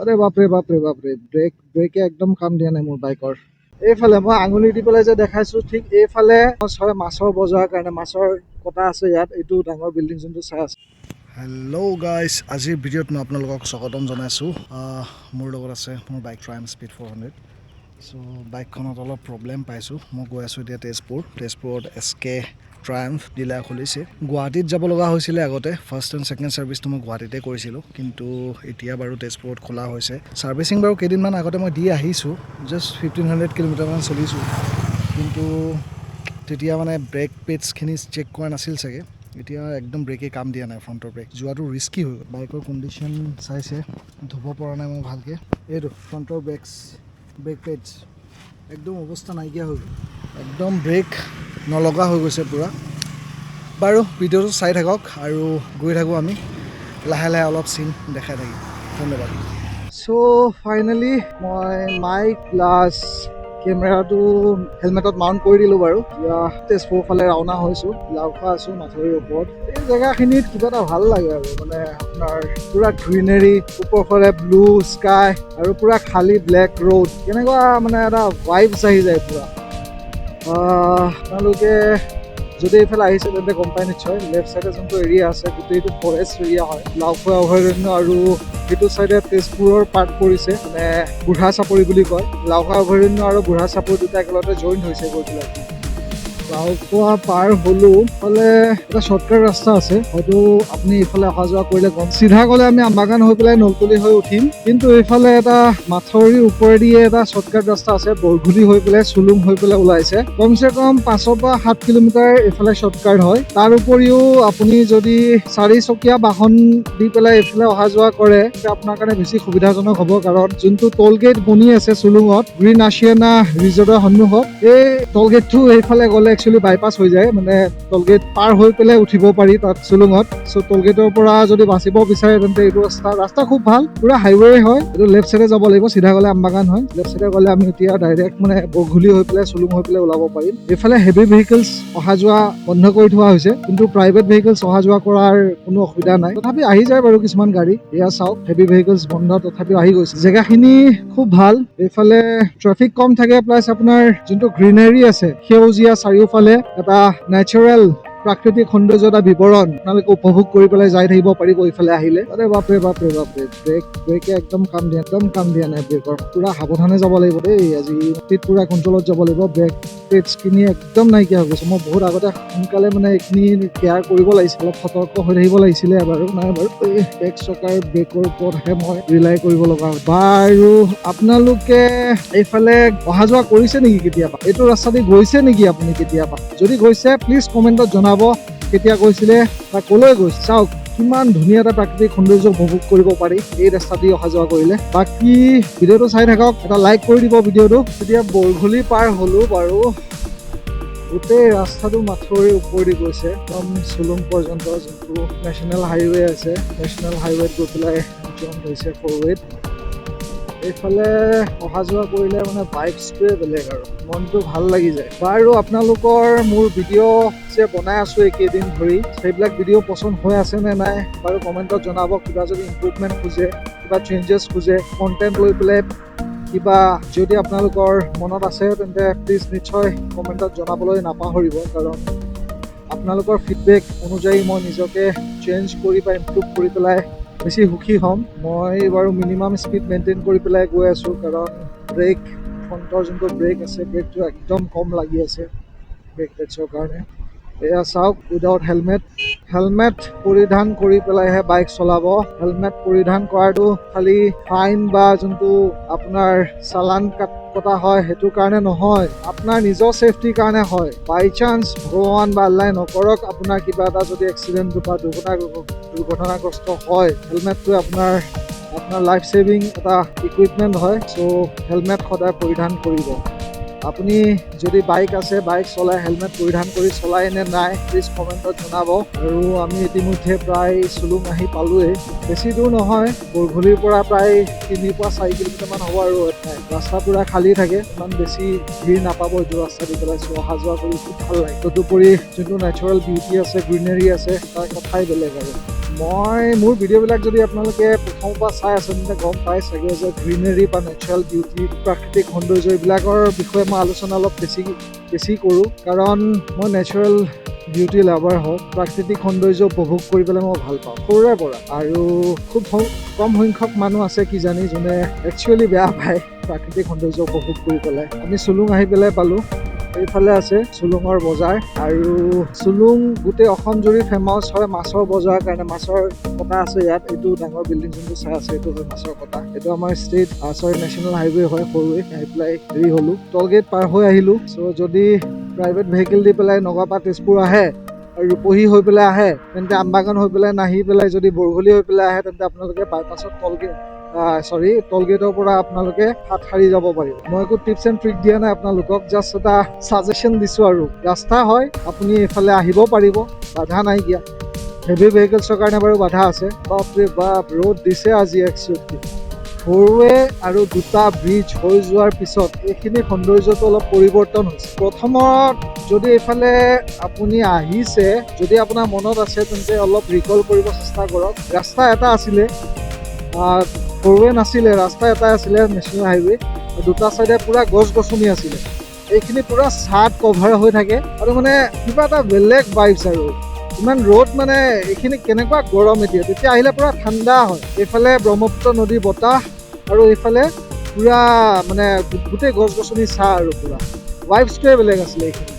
আৰে বাপৰে বাপৰে বাপৰে ব্ৰেকে একদম কাম দিয়া নাই মোৰ বাইকৰ। এইফালে মই আঙুলি দি পেলাই যে দেখাইছো ঠিক এইফালে হয় মাছৰ বজাৰৰ কাৰণে মাছৰ কটা আছে ইয়াত। এইটো ডাঙৰ বিল্ডিং যোনটো চাই আছে। হেল্ল' গাইজ, আজিৰ ভিডিঅ'ত মই আপোনালোকক স্বাগতম জনাইছোঁ। মোৰ লগত আছে মোৰ বাইক ট্ৰায়াম্ফ স্পীড 400। চ' বাইকখনত অলপ প্ৰব্লেম পাইছোঁ। মই গৈ আছোঁ এতিয়া তেজপুৰত SK ট্ৰায়াম্ফ ডিলাৰ খুলিছে। গুৱাহাটীত যাব লগা হৈছিলে আগতে, ফাৰ্ষ্ট এণ্ড ছেকেণ্ড ছাৰ্ভিচটো মই গুৱাহাটীতে কৰিছিলোঁ, কিন্তু এতিয়া বাৰু তেজপুৰত খোলা হৈছে। ছাৰ্ভিচিং বাৰু কেইদিনমান আগতে মই দি আহিছোঁ, জাষ্ট 1500 কিলোমিটাৰমান চলিছোঁ, কিন্তু তেতিয়া মানে ব্ৰেক পেডছখিনি চেক কৰা নাছিল চাগে। এতিয়া একদম ব্ৰেকে কাম দিয়া নাই, ফ্ৰণ্টৰ ব্ৰেক যোৱাটো ৰিস্কি হৈ গ'ল। বাইকৰ কণ্ডিশ্যন চাইছে, ধুব পৰা নাই মই ভালকৈ। এইটো ফ্ৰণ্টৰ ব্ৰেক পেডছ একদম অৱস্থা নাইকিয়া হৈ গ'ল, একদম ব্ৰেক নলগা হৈ গৈছে পূৰা। বাৰু ভিডিঅ'টো চাই থাকক আৰু গৈ থাকোঁ আমি লাহে লাহে, অলপ চিন দেখাই থাকিম। ধন্যবাদ। চ' ফাইনেলি মই মাইক প্লাছ কেমেৰাটো হেলমেটত মাউণ্ট কৰি দিলোঁ বাৰু। এতিয়া তেজপুৰ ফালে ৰাওনা হৈছোঁ, লাওখোৱা আছোঁ মাথাউৰিৰ ওপৰত। এই জেগাখিনিত কিবা এটা ভাল লাগে আৰু মানে আপোনাৰ পূৰা গ্ৰীনেৰী, ওপৰফালে ব্লু স্কাই আৰু পূৰা খালী ব্লেক ৰোড, কেনেকুৱা মানে এটা ভাইবছ আহি যায় পূৰা। আপোনালোকে যদি এইফালে আহিছে তেন্তে গম পাই নিশ্চয়। লেফ্ট চাইডে যোনটো এৰিয়া আছে গোটেইটো ফৰেষ্ট এৰিয়া হয়, লাওখোৱা অভয়াৰণ্য, আৰু সেইটো চাইডে তেজপুৰৰ পাৰ্ট পৰিছে, মানে বুঢ়া চাপৰি বুলি কয়। লাওখোৱা অভয়াৰণ্য আৰু বুঢ়া চাপৰি দুটা একেলগতে জইন হৈছে গৈ পেলাই। লাওখোৱা পাৰ হ'লো, ইফালে এটা শ্বৰ্টকাট ৰাস্তা আছে, হয়তো আপুনি এইফালে অহা যোৱা কৰিলে গম। চিধা গ'লে আমি আমবাগান হৈ পেলাই নলতলি হৈ উঠিম, কিন্তু এইফালে এটা মাথাউৰিৰ ওপৰেদিয়ে এটা শ্বৰ্টকাট ৰাস্তা আছে, বৰঘুলি হৈ পেলাই চুলুং হৈ পেলাই ওলাইছে। কমচে কম 5 পৰা 7 কিলোমিটাৰ এইফালে শ্বৰ্টকাট হয়। তাৰ উপৰিও আপুনি যদি 4চকীয়া বাহন দি পেলাই এইফালে অহা যোৱা কৰে তেতিয়া আপোনাৰ কাৰণে বেছি সুবিধাজনক হ'ব, কাৰণ যোনটো টোল গেট বনি আছে চুলুঙত, গ্ৰীণ আছিয়ানা ৰিজৰ্টৰ সন্মুখত, এই টোল গেটটো এইফালে গ'লে একচুৱেলি বাইপাছ হৈ যায়, মানে টোল গেট পাৰ হৈ পেলাই উঠিব পাৰি তাত চুলুঙত। চ' টোল গেটৰ পৰা যদি বাচিব বিচাৰে তেন্তে এইটো ৰাস্তা খুব ভাল, পুৰা হাইৱে হয়। এইটো লেফ্ট চাইডে যাব লাগিব, চিধা গ'লে আমবাগান হয়, লেফ্ট চাইডে গ'লে আমি এতিয়া ডাইৰেক্ট মানে বৰঘুলি হৈ পেলাই চুলুং হৈ পেলাই ওলাব পাৰিম। এইফালে হেভি ভেহিকলছ অহা যোৱা বন্ধ কৰি থোৱা হৈছে, কিন্তু প্ৰাইভেট ভেহিকলছ অহা যোৱা কৰাৰ কোনো অসুবিধা নাই। তথাপি আহি যায় বাৰু কিছুমান গাড়ী, এয়া চাওক হেভি ভেহিকলছ বন্ধ তথাপিও আহি গৈছে। জেগাখিনি খুব ভাল, এইফালে ট্ৰাফিক কম থাকে, প্লাছ আপোনাৰ যোনটো গ্ৰীনাৰী আছে সেউজীয়া চাৰিওফালে, এটা নেচাৰেল প্ৰাকৃতিক সৌন্দৰ্যতা বিৱৰণ আপোনালোকে উপভোগ কৰি পেলাই যাই থাকিব পাৰিব এইফালে আহিলে। আৰে বাপৰে বাপৰে বাপৰে, ব্ৰেকে একদম কাম দিয়া নাই ব্ৰেকৰ। পুৰা সাৱধানে যাব লাগিব দেই আজি, স্পীড পুৰা কণ্ট্ৰলত যাব লাগিব। ব্ৰেক পেডছখিনি একদম নাইকিয়া হৈ গৈছে। মই বহুত আগতে সোনকালে মানে এইখিনি কেয়াৰ কৰিব লাগিছিল, অলপ সতৰ্ক হৈ থাকিব লাগিছিলে বাৰু। নাই বাৰু, এই বেক চকাৰ ব্ৰেকৰ ওপৰতহে মই ৰিলাই কৰিব লগা হয়। বাৰু আপোনালোকে এইফালে অহা যোৱা কৰিছে নেকি কেতিয়াবা? এইটো ৰাস্তা দি গৈছে নেকি আপুনি কেতিয়াবা? যদি গৈছে প্লিজ কমেণ্টত জনাব কেতিয়া গৈছিলে বা ক'লৈ গৈছে। চাওক কিমান ধুনীয়া এটা প্ৰাকৃতিক সৌন্দৰ্য উপভোগ কৰিব পাৰি এই ৰাস্তা দি অহা যোৱা কৰিলে। বাকী ভিডিঅ'টো চাই থাকক, এটা লাইক কৰি দিব ভিডিঅ'টো। এতিয়া বৰঘুলি পাৰ হ'লো বাৰু, গোটেই ৰাস্তাটো মাথাউৰিৰ ওপৰেদি গৈছে একদম চুলুং পৰ্যন্ত, যোনটো নেশ্যনেল হাইৱে আছে। নেশ্যনেল হাইৱেত গৈ পেলাই জইন হৈছে 4ৱেত। এইফালে অহা যোৱা কৰিলে মানে ভাইবছটোৱে বেলেগ আৰু মনটো ভাল লাগি যায়। বাৰু আপোনালোকৰ মোৰ ভিডিঅ' যে বনাই আছোঁ এইকেইদিন ধৰি, সেইবিলাক ভিডিঅ' পচন্দ হৈ আছে নে নাই বাৰু কমেণ্টত জনাব। কিবা যদি ইম্প্ৰুভমেণ্ট খোজে, কিবা চেঞ্জেছ খোজে, কণ্টেণ্ট লৈ পেলাই কিবা যদি আপোনালোকৰ মনত আছে তেন্তে প্লিজ নিশ্চয় কমেণ্টত জনাবলৈ নাপাহৰিব, কাৰণ আপোনালোকৰ ফিডবেক অনুযায়ী মই নিজকে চেঞ্জ কৰি বা ইম্প্ৰুভ কৰি পেলাই বেছি সুখী হ'ম। মই বাৰু মিনিমাম স্পীড মেইনটেইন কৰি পেলাই গৈ আছোঁ, কাৰণ ফ্ৰণ্টৰ যোনটো ব্ৰেক আছে ব্ৰেকটো একদম কম লাগি আছে ব্ৰেক পেডছৰ কাৰণে। এয়া চাওক, উইদাউট হেলমেট পৰিধান কৰি পেলাইহে বাইক চলাব। হেলমেট পৰিধান কৰাটো খালি ফাইন বা যোনটো আপোনাৰ চালান কটা হয় সেইটোৰ কাৰণে নহয়, আপোনাৰ নিজৰ ছেফটিৰ কাৰণে হয়। বাই চান্স ভগৱান বা আল্লাই নকৰক আপোনাৰ কিবা এটা যদি এক্সিডেণ্ট বা দুৰ্ঘটনাগ্ৰস্ত হয়, হেলমেটটোৱে আপোনাৰ লাইফ ছেভিং এটা ইকুইপমেণ্ট হয়। চ' হেলমেট সদায় পৰিধান কৰিব। আপুনি যদি বাইক আছে, বাইক চলাই হেলমেট পৰিধান কৰি চলাই নে নাই প্লিজ কমেণ্টত জনাব। আৰু আমি ইতিমধ্যে প্ৰায় চুলুং আহি পালোৱেই, বেছি দূৰ নহয়, বৰঘুলিৰ পৰা প্ৰায় 3 পৰা 4 কিলোমিটাৰমান হ'ব। আৰু ৰাস্তা পুৰা খালী থাকে, ইমান বেছি ভিৰ নাপাব এইটো ৰাস্তা দি পেলাই। চ' অহা যোৱা কৰি খুব ভাল লাগে। তদুপৰি যোনটো নেচাৰেল বিউটি আছে, গ্ৰীনেৰী আছে, তাৰ কথাই বেলেগ আৰু। মই মোৰ ভিডিঅ'বিলাক যদি আপোনালোকে প্ৰথমৰ পৰা চাই আছে তেন্তে গম পাই চাগে যে গ্ৰীনেৰী বা নেচাৰেল বিউটি প্ৰাকৃতিক সৌন্দৰ্য এইবিলাকৰ বিষয়ে মই আলোচনা অলপ বেছি কৰোঁ কাৰণ মই নেচাৰেল বিউটি লাভাৰ হওক প্ৰাকৃতিক সৌন্দৰ্য উপভোগ কৰি পেলাই মই ভাল পাওঁ সৰুৰে পৰা আৰু খুব কম সংখ্যক মানুহ আছে কিজানি যোনে একচুৱেলি বেয়া পায় প্ৰাকৃতিক সৌন্দৰ্য উপভোগ কৰি পেলাই আমি চুলুং আহি পেলাই পালোঁ এইফালে আছে চুলুঙৰ বজাৰ আৰু চুলুং গোটেই অসম জুৰি ফেমাছ হয় মাছৰ বজাৰৰ কাৰণে মাছৰ কটা আছে ইয়াত এইটো ডাঙৰ বিল্ডিং যোনটো চাই আছে এইটো হয় মাছৰ কটা এইটো আমাৰ নেশ্যনেল হাইৱে হয় সৰুৱে আহি পেলাই হেৰি হ'লোঁ টলগেট পাৰ হৈ আহিলোঁ চ' যদি প্ৰাইভেট ভেহিকেল দি পেলাই নগাঁৱৰ তেজপুৰ আহে আৰু ৰূপহী হৈ পেলাই আহে তেন্তে আমবাগান হৈ পেলাই নাহি পেলাই যদি বৰঘলি হৈ পেলাই আহে তেন্তে আপোনালোকে বাইপাছত টলগেটৰ পৰা আপোনালোকে হাত সাৰি যাব পাৰিব মই একো টিপছ এণ্ড ট্ৰিক দিয়া নাই আপোনালোকক জাষ্ট এটা ছাজেশ্যন দিছোঁ আৰু ৰাস্তা হয় আপুনি এইফালে আহিব পাৰিব বাধা নাইকিয়া হেভি ভেহিকেলছৰ কাৰণে বাৰু বাধা আছে বাপৰে বাপ ৰ'দ দিছে আজি একচুৱেলি ফ'ৰৱে আৰু দুটা ব্ৰিজ হৈ যোৱাৰ পিছত এইখিনি সৌন্দৰ্যটো অলপ পৰিৱৰ্তন হৈছে প্ৰথমত যদি এইফালে আপুনি আহিছে যদি আপোনাৰ মনত আছে তেন্তে অলপ ৰিকল কৰিব চেষ্টা কৰক ৰাস্তা এটা আছিলে ফ'ৰৱে নাছিলে ৰাস্তা এটা আছিলে নেশ্যনেল হাইৱে দুটা চাইডে পুৰা গছ গছনি আছিলে এইখিনি পুৰা ছাদ কভাৰ হৈ থাকে আৰু মানে কিবা এটা বেলেগ ভাইবছ আৰু ইমান ৰ'দ মানে এইখিনি কেনেকুৱা গৰম এতিয়া তেতিয়া আহিলে পুৰা ঠাণ্ডা হয় এইফালে ব্ৰহ্মপুত্ৰ নদীৰ বতাহ আৰু এইফালে পুৰা মানে গোটেই গছ গছনি চাহ আৰু পুৰা ভাইবছটোৱে বেলেগ আছিলে এইখিনি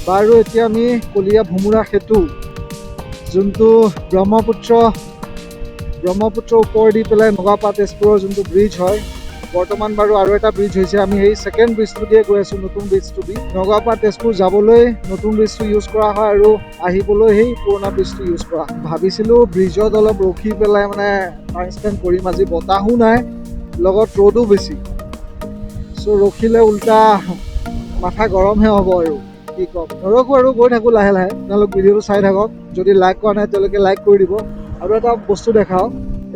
বাৰু এতিয়া আমি কলীয়া ভোমোৰা সেতু যোনটো ব্ৰহ্মপুত্ৰৰ ওপৰেদি পেলাই নগাঁও তেজপুৰৰ যোনটো ব্ৰিজ হয় বৰ্তমান বাৰু আৰু এটা ব্ৰিজ হৈছে আমি সেই ছেকেণ্ড ব্ৰিজটো দিয়ে গৈ আছোঁ নতুন ব্ৰিজটো দি নগাঁও তেজপুৰ যাবলৈ নতুন ব্ৰিজটো ইউজ কৰা হয় আৰু আহিবলৈ সেই পুৰণা ব্ৰিজটো ইউজ কৰা ভাবিছিলোঁ ব্ৰিজত অলপ ৰখি পেলাই মানে টাইম স্পেণ্ড কৰিম আজি বতাহো নাই লগত ৰ'দো বেছি চ' ৰখিলে উল্টা মাথা গৰমহে হ'ব আৰু কি ক'ম নৰখোঁ আৰু গৈ থাকোঁ লাহে লাহে আপোনালোক ভিডিঅ'টো চাই থাকক যদি লাইক কৰা নাই তেওঁলোকে লাইক কৰি দিব আৰু এটা বস্তু দেখাওঁ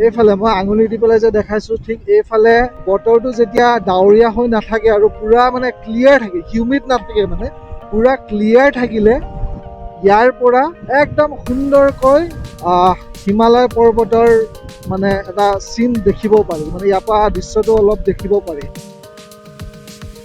এইফালে মই আঙুলি দি পেলাই যে দেখাইছোঁ ঠিক এইফালে বতৰটো যেতিয়া ডাৱৰীয়া হৈ নাথাকে আৰু পুৰা মানে ক্লিয়াৰ থাকে হিউমিড নাথাকে মানে পুৰা ক্লিয়াৰ থাকিলে ইয়াৰ পৰা একদম সুন্দৰকৈ হিমালয় পৰ্বতৰ মানে এটা চিন দেখিব পাৰি মানে ইয়াৰ পৰা দৃশ্যটো অলপ দেখিব পাৰি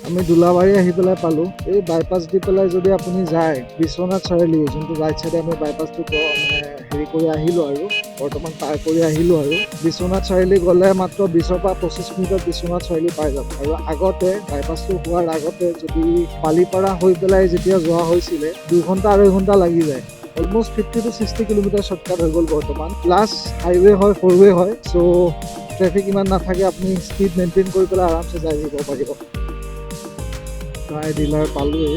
আমি দোলাবাৰী আহি পেলাই পালোঁ এই বাইপাছ দি পেলাই যদি আপুনি যায় বিশ্বনাথ চাৰিআলি যোনটো ৰাইট চাইডে আমি বাইপাছটো মানে হেৰি কৰি আহিলোঁ আৰু বৰ্তমান পাৰ কৰি আহিলোঁ আৰু বিশ্বনাথ চাৰিআলি গ'লে মাত্ৰ 20 পৰা 25 মিনিটত বিশ্বনাথ চাৰিআলি পাই যাব আৰু আগতে বাইপাছটো হোৱাৰ আগতে যদি বালিপাৰা হৈ পেলাই যেতিয়া যোৱা হৈছিলে 2 ঘণ্টা 2.5 ঘণ্টা লাগি যায় অলমষ্ট 50 to 60 কিলোমিটাৰ শ্বৰ্টকাট হৈ গ'ল বৰ্তমান প্লাছ হাইৱে হয় ফ'ৰৱে হয় চ' ট্ৰেফিক ইমান নাথাকে আপুনি স্পীড মেইনটেইন কৰি পেলাই আৰামছে যাই আহিব পাৰিব প্ৰায় ডিলাৰ পালোঁৱেই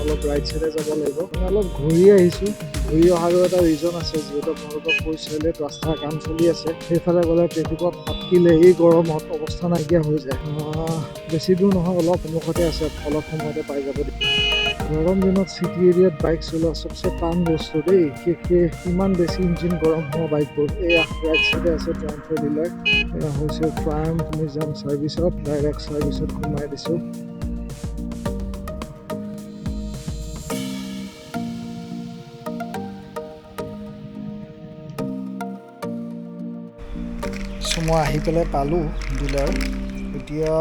অলপ ৰাইট চাইডে যাব লাগিব মানে অলপ ঘূৰি আহিছোঁ ঘূৰি অহাৰো এটা ৰিজন আছে যিহেতু আপোনালোকক কৈছিলে ৰাস্তাৰ কাম চলি আছে সেইফালে গ'লে ট্ৰেফিকত আটকিলে এই গৰমত অৱস্থা নাইকিয়া হৈ যায় বেছি দূৰ নহয় অলপ সন্মুখতে আছে অলপ সময়তে পাই যাব গৰম দিনত চিটি এৰিয়াত বাইক চলোৱা চবচে টান বস্তু দেই সেই ইমান বেছি ইঞ্জিন গৰম হোৱা বাইকবোৰ এয়া ৰাইট চাইডে আছে ট্ৰায়াম্ফৰ ডিলাৰ এয়া হৈছে ট্ৰায়াম্ফ মিউজিয়াম ছাৰ্ভিচত ডাইৰেক্ট ছাৰ্ভিচত সোমাই দিছোঁ মই আহি পেলাই পালোঁ ডিলাৰ এতিয়া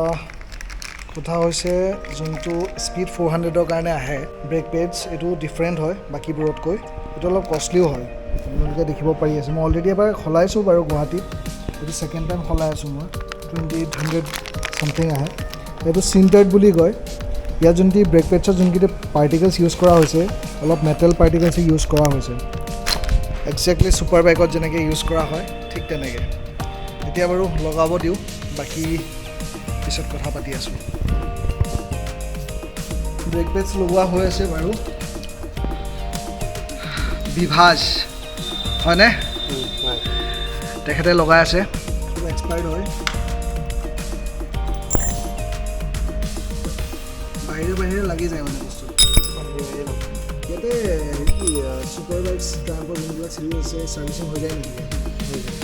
কথা হৈছে যোনটো স্পীড 400ৰ কাৰণে আহে ব্ৰেক পেডছ এইটো ডিফাৰেণ্ট হয় বাকীবোৰতকৈ এইটো অলপ কষ্টলিও হয় আপোনালোকে দেখিব পাৰি আছে মই অলৰেডি এবাৰ সলাইছোঁ বাৰু গুৱাহাটীত এইটো ছেকেণ্ড টাইম সলাই আছোঁ মই 2800 ছামথিং আহে এইটো চিণ্টাৰ্ড বুলি কয় ইয়াত যোনটি ব্ৰেক পেডছত যোনকেইটা পাৰ্টিকেলছ ইউজ কৰা হৈছে অলপ মেটেল পাৰ্টিকেলছ ইউজ কৰা হৈছে একজেক্টলি ছুপাৰ বাইকত যেনেকৈ ইউজ কৰা হয় ঠিক তেনেকৈ এতিয়া বাৰু লগাব দিওঁ বাকী পিছত কথা পাতি আছোঁ ব্ৰেক পেডছ লগোৱা হৈ আছে বাৰু বিভাজ হয়নে তেখেতে লগাই আছে এক্সপায়াৰ্ড হয় বাহিৰে লাগি যায় মানে বস্তু ইয়াতে হেৰি ছুপাৰ বাইকছ ট্ৰাম্পৰ যোনবিলাক চিৰিজ আছে ছাৰ্ভিচিং হৈ যায় নেকি হৈ যায়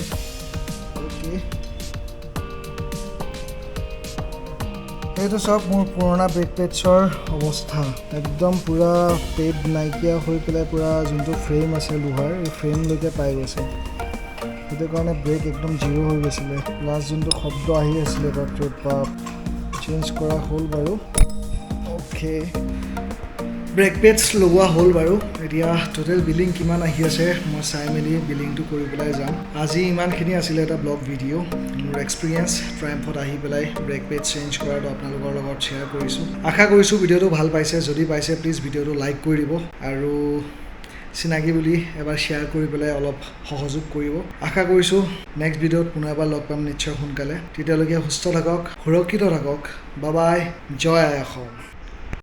এইটো সব মোৰ পুৰণা ব্ৰেক পেডছৰ অৱস্থা একদম পুৰা পেড নাইকিয়া হৈ পেলাই পুৰা যোনটো ফ্ৰেম আছে লোহাৰ এই ফ্ৰেমলৈকে পাই গৈছে সেইটো কাৰণে ব্ৰেক একদম জিৰ' হৈ গৈছিলে লাষ্ট যোনটো শব্দ আহি আছিলে বাপৰে বাপ চেঞ্জ কৰা হ'ল বাৰু অ'কে ব্ৰেক পেডছ লগোৱা হ'ল বাৰু এতিয়া টোটেল বিলিং কিমান আহি আছে মই চাই মেলি বিলিংটো কৰি পেলাই যাম আজি ইমানখিনি আছিলে এটা ব্লগ ভিডিঅ' মোৰ এক্সপিৰিয়েঞ্চ ট্ৰাইম্ফত আহি পেলাই ব্ৰেক পেড চেঞ্জ কৰাটো আপোনালোকৰ লগত শ্বেয়াৰ কৰিছোঁ আশা কৰিছোঁ ভিডিঅ'টো ভাল পাইছে যদি পাইছে প্লিজ ভিডিঅ'টো লাইক কৰি দিব আৰু চিনাকি বুলি এবাৰ শ্বেয়াৰ কৰি পেলাই অলপ সহযোগ কৰিব আশা কৰিছোঁ নেক্সট ভিডিঅ'ত পুনৰ এবাৰ লগ পাম নিশ্চয় সোনকালে তেতিয়ালৈকে সুস্থ থাকক সুৰক্ষিত থাকক বাই বাই জয় আই অসম